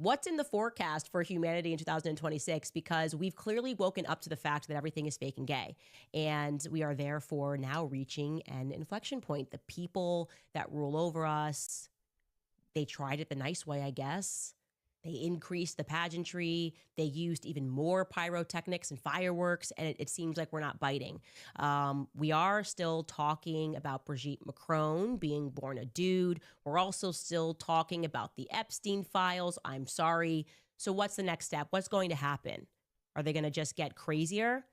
what's in the forecast for humanity in 2026? Because we've clearly woken up to the fact that everything is fake and gay. And we are therefore now reaching an inflection point. The people that rule over us, they tried it the nice way, I guess. They increased the pageantry. They used even more pyrotechnics and fireworks, and it seems like we're not biting. We are still talking about Brigitte Macron being born a dude. We're also still talking about the Epstein files. I'm sorry. So what's the next step? What's going to happen? Are they going to just get crazier?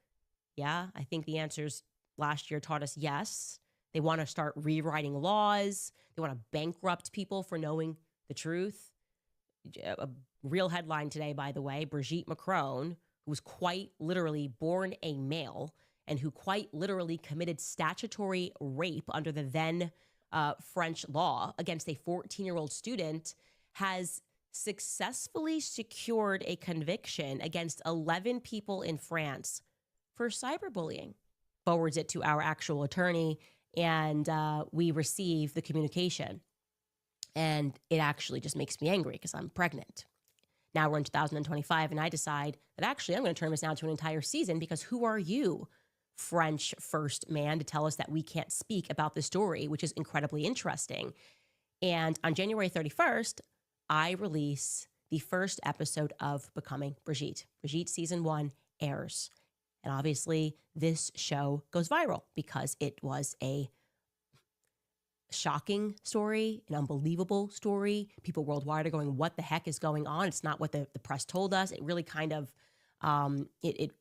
Yeah, I think the answers last year taught us yes. They want to start rewriting laws. They want to bankrupt people for knowing the truth. A real headline today, by the way, Brigitte Macron, who was quite literally born a male and who quite literally committed statutory rape under the then French law against a 14-year-old student, has successfully secured a conviction against 11 people in France for cyberbullying. Forwards it to our actual attorney, and we receive the communication. And it actually just makes me angry because I'm pregnant. Now we're in 2025, and I decide that actually I'm going to turn this now to an entire season, because who are you, French first man, to tell us that we can't speak about the story, which is incredibly interesting. And on January 31st, I release the first episode of Becoming Brigitte. Brigitte season 1 airs. And obviously this show goes viral because it was a shocking story, an unbelievable story. People worldwide are going, what the heck is going on? It's not what the press told us. It really kind of, it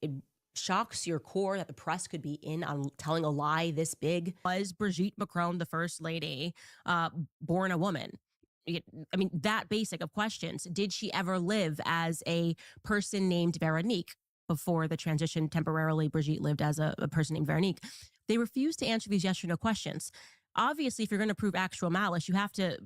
shocks your core that the press could be in on telling a lie this big. Was Brigitte Macron, the first lady, born a woman? I mean, that basic of questions. Did she ever live as a person named Veronique? Before the transition, temporarily, Brigitte lived as a person named Veronique. They refused to answer these yes or no questions. Obviously, if you're going to prove actual malice, you have to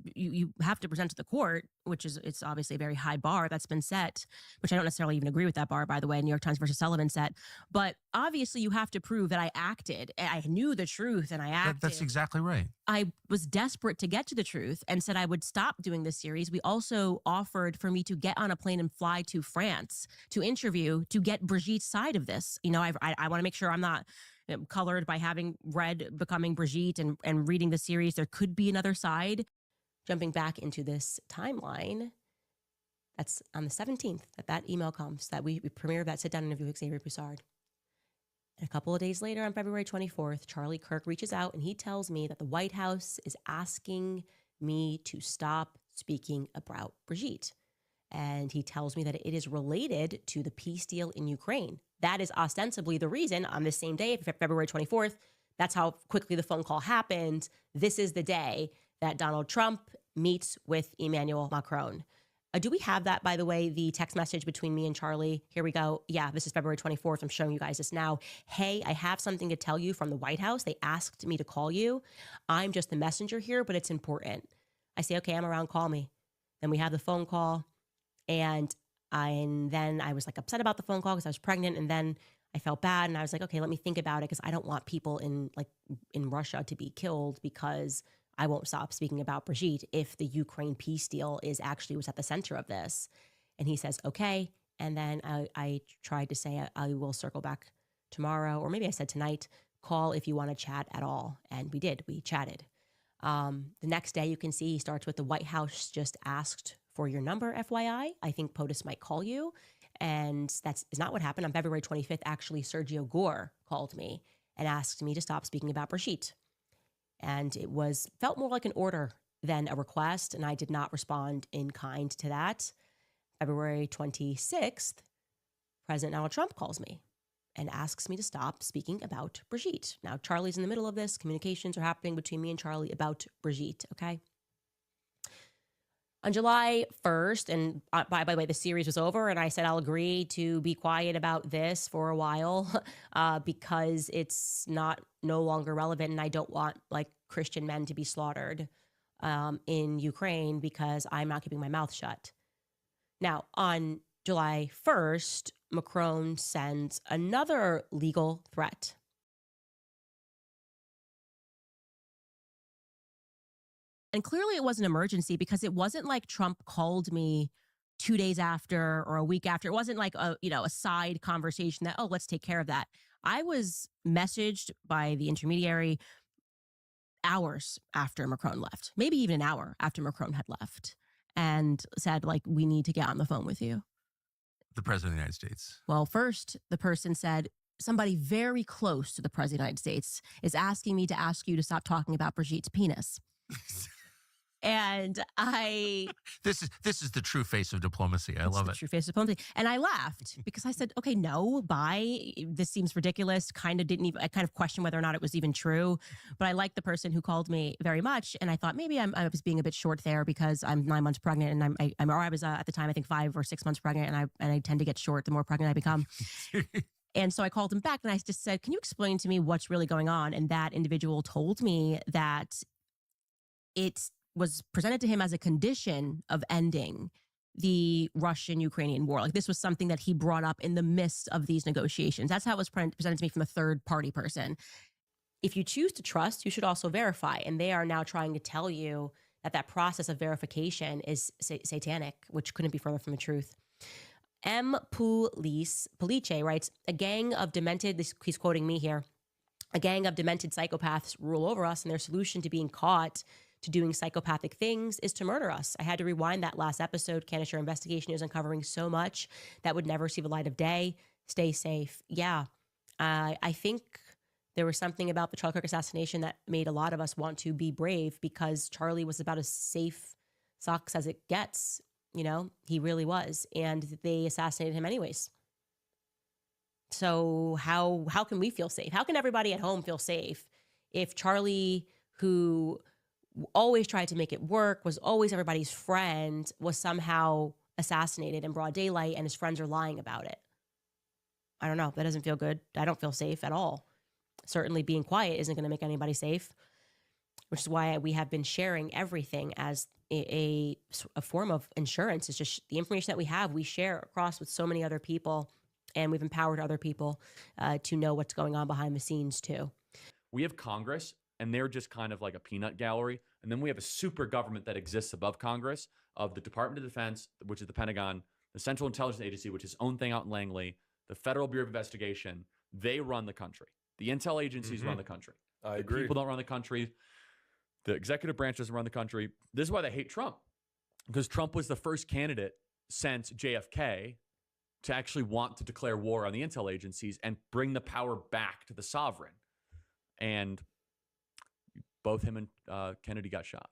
present to the court, which is, it's obviously a very high bar that's been set, which I don't necessarily even agree with that bar, by the way, New York Times versus Sullivan set. But obviously, you have to prove that I acted, I knew the truth, and I acted. That's exactly right. I was desperate to get to the truth and said I would stop doing this series. We also offered for me to get on a plane and fly to France to interview, to get Brigitte's side of this. You know, I want to make sure I'm not colored by having read Becoming Brigitte and reading the series. There could be another side. Jumping back into this timeline, that's on the 17th that email comes, that we premiere that sit-down interview with Xavier Boussard. And a couple of days later, on February 24th, Charlie Kirk reaches out and he tells me that the White House is asking me to stop speaking about Brigitte. And he tells me that it is related to the peace deal in Ukraine. That is ostensibly the reason on this same day, February 24th, that's how quickly the phone call happened. This is the day that Donald Trump meets with Emmanuel Macron. Do we have that, by the way, the text message between me and Charlie? Here we go. Yeah, this is February 24th. I'm showing you guys this now. Hey, I have something to tell you from the White House. They asked me to call you. I'm just the messenger here, but it's important. I say, okay, I'm around, call me. Then we have the phone call. And then I was like upset about the phone call because I was pregnant, and then I felt bad, and I was like, okay, let me think about it, because I don't want people in Russia to be killed because I won't stop speaking about Brigitte if the Ukraine peace deal is actually was at the center of this. And he says, okay. And then I tried to say I will circle back tomorrow, or maybe I said tonight, call if you want to chat at all. And we did. We chatted. The next day, you can see he starts with the White House just asked for your number, FYI. I think POTUS might call you. And that is not what happened. On February 25th, actually, Sergio Gore called me and asked me to stop speaking about Brigitte. And it felt more like an order than a request, and I did not respond in kind to that. February 26th, President Donald Trump calls me and asks me to stop speaking about Brigitte. Now, Charlie's in the middle of this. Communications are happening between me and Charlie about Brigitte, okay? On July 1st, and by the way, the series was over, and I said I'll agree to be quiet about this for a while because it's no longer relevant, and I don't want Christian men to be slaughtered in Ukraine because I'm not keeping my mouth shut. Now, on July 1st, Macron sends another legal threat. And clearly it was an emergency, because it wasn't like Trump called me 2 days after or a week after. It wasn't like a side conversation that, oh, let's take care of that. I was messaged by the intermediary hours after Macron left, maybe even an hour after Macron had left, and said, like, we need to get on the phone with you. The president of the United States. Well, first, the person said, somebody very close to the president of the United States is asking me to ask you to stop talking about Brigitte's penis. And this is the true face of diplomacy. I love it. True face of diplomacy. And I laughed because I said, okay, no, bye. This seems ridiculous. I kind of questioned whether or not it was even true. But I liked the person who called me very much. And I thought maybe I was being a bit short there because I'm 9 months pregnant, and I was at the time, I think 5 or 6 months pregnant. And I tend to get short the more pregnant I become. And so I called him back and I just said, can you explain to me what's really going on? And that individual told me that it was presented to him as a condition of ending the Russian-Ukrainian war. Like, this was something that he brought up in the midst of these negotiations. That's how it was presented to me from a third party person. If you choose to trust, you should also verify. And they are now trying to tell you that process of verification is satanic, which couldn't be further from the truth. M. Police writes, a gang of demented, he's quoting me here, a gang of demented psychopaths rule over us, and their solution to being caught to doing psychopathic things is to murder us. I had to rewind that last episode. Candace, your investigation is uncovering so much that would never see the light of day. Stay safe. Yeah. I think there was something about the Charlie Kirk assassination that made a lot of us want to be brave, because Charlie was about as safe socks as it gets. You know, he really was. And they assassinated him anyways. So how can we feel safe? How can everybody at home feel safe if Charlie, who always tried to make it work, was always everybody's friend, was somehow assassinated in broad daylight and his friends are lying about it? I don't know. That doesn't feel good. I don't feel safe at all. Certainly being quiet isn't going to make anybody safe, which is why we have been sharing everything as a form of insurance. It's just the information that we have, we share across with so many other people, and we've empowered other people to know what's going on behind the scenes too. We have Congress, and they're just kind of like a peanut gallery. And then we have a super government that exists above Congress of the Department of Defense, which is the Pentagon, the Central Intelligence Agency, which is its own thing out in Langley, the Federal Bureau of Investigation. They run the country. The intel agencies run the country. I agree. People don't run the country. The executive branch doesn't run the country. This is why they hate Trump, because Trump was the first candidate since JFK to actually want to declare war on the intel agencies and bring the power back to the sovereign. And both him and Kennedy got shot.